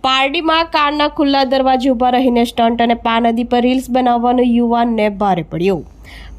પારડીમાં કારના ખુલ્લા દરવાજે ઊભા રહીને સ્ટન્ટ અને પા નદી પર રીલ્સ બનાવવાનો યુવાનને ભારે પડ્યો।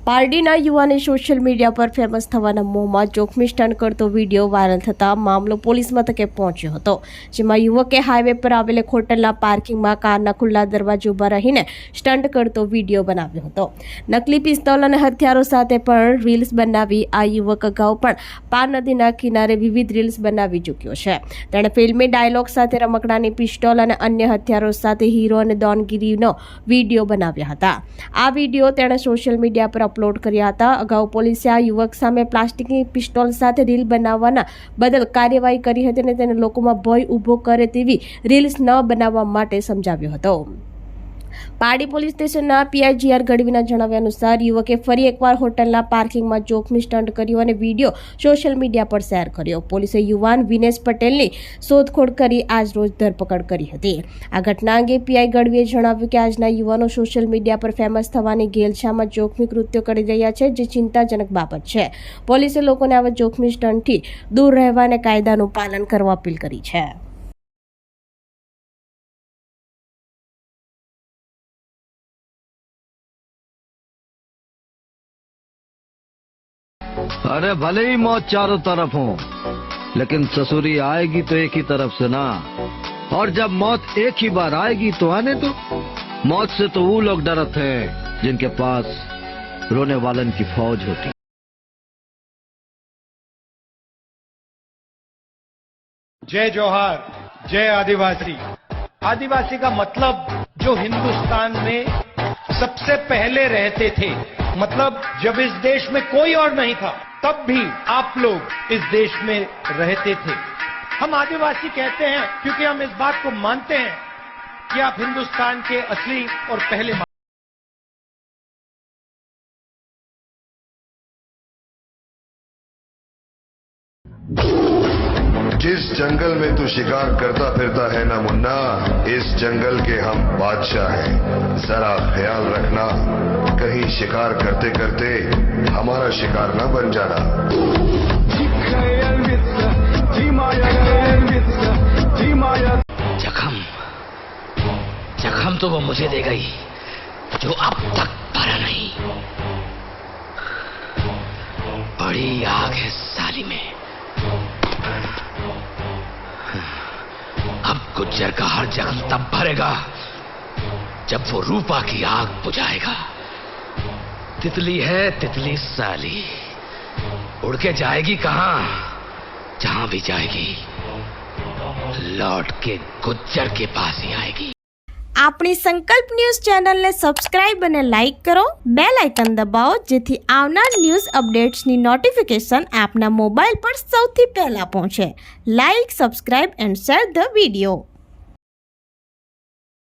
પારડીના યુવાને સોશિયલ મીડિયા પર ફેમસ થવાના મોહમાં જોખમી સ્ટન્ટ કરતો વિડીયો વાયરલ થતા મામલો પોલીસ મથકે પહોંચ્યો હતો, જેમાં યુવકે હાઈવે પર આવેલ એક હોટલના પાર્કિંગમાં કારના ખુલ્લા દરવાજે ઊભા રહીને સ્ટન્ટ કરતો વિડીયો બનાવ્યો હતો। નકલી પિસ્તોલ અને હથિયારો સાથે પણ રીલ્સ બનાવી આ યુવક અગાઉ પણ પા નદીના કિનારે વિવિધ રીલ્સ બનાવી ચૂક્યો છે। તેણે ફિલ્મી ડાયલોગ સાથે રમકડાની પિસ્તોલ અને અન્ય હથિયારો સાથે હીરો અને ડોનગીરીનો વિડીયો બનાવ્યા હતા। આ વિડીયો તેણે સોશિયલ મીડિયા પર અપલોડ કર્યા હતા। અગાઉ પોલીસે આ યુવક સામે પ્લાસ્ટિકની પિસ્તોલ સાથે રીલ બનાવવાના બદલ કાર્યવાહી કરી હતી અને તેને લોકોમાં ભય ઊભો કરે તેવી રીલ્સ ન બનાવવા માટે સમજાવ્યો હતો। પારડી પોલીસ સ્ટેશનના પીઆઈ જીઆર ગઢવીના જણાવ્યા અનુસાર યુવકે ફરી એકવાર હોટલના પાર્કિંગમાં જોખમી સ્ટન્ટ કર્યો અને વિડીયો સોશિયલ મીડિયા પર શેર કર્યો। પોલીસે યુવાન વિનેશ પટેલની શોધખોળ કરી આજ રોજ ધરપકડ કરી હતી। આ ઘટના અંગે પીઆઈ ગઢવીએ જણાવ્યું કે આજના યુવાનો સોશિયલ મીડિયા પર ફેમસ થવાની ઘેલછામાં જોખમી કૃત્યો કરી રહ્યા છે, જે ચિંતાજનક બાબત છે। પોલીસે લોકોને આવા જોખમી સ્ટન્ટથી દૂર રહેવા અને કાયદાનું પાલન કરવા અપીલ કરી છે। अरे भले ही मौत चारों तरफ हो, लेकिन ससुरी आएगी तो एक ही तरफ से ना। और जब मौत एक ही बार आएगी तो आने दो। मौत से तो वो लोग डरते हैं जिनके पास रोने वालन की फौज होती। जय जोहार, जय आदिवासी। आदिवासी का मतलब जो हिंदुस्तान में सबसे पहले रहते थे, मतलब जब इस देश में कोई और नहीं था तब भी आप लोग इस देश में रहते थे। हम आदिवासी कहते हैं क्योंकि हम इस बात को मानते हैं कि आप हिंदुस्तान के असली और पहले जिस जंगल में तू शिकार करता फिरता है ना मुन्ना, इस जंगल के हम बादशाह हैं। जरा ख्याल रखना, कहीं शिकार करते करते हमारा शिकार ना बन जाना। जख्म जख्म तो वो मुझे दे गई जो अब तक भरा नहीं। बड़ी आग है साली में। अब गुज्जर का हर जख्म तब भरेगा जब वो रूपा की आग बुझाएगा। तितली है तितली साली, उड़ के जाएगी कहां? जहां भी जाएगी लौट के गुज्जर के पास ही आएगी। આપણી સંકલ્પ ન્યૂઝ ચેનલને સબસ્ક્રાઇબ અને લાઇક કરો, બેલ આઇકન દબાવો, જેથી આવનાર ન્યૂઝ અપડેટ્સની નોટિફિકેશન આપના મોબાઈલ પર સૌથી પહેલા પહોંચે। Like, subscribe and share the video.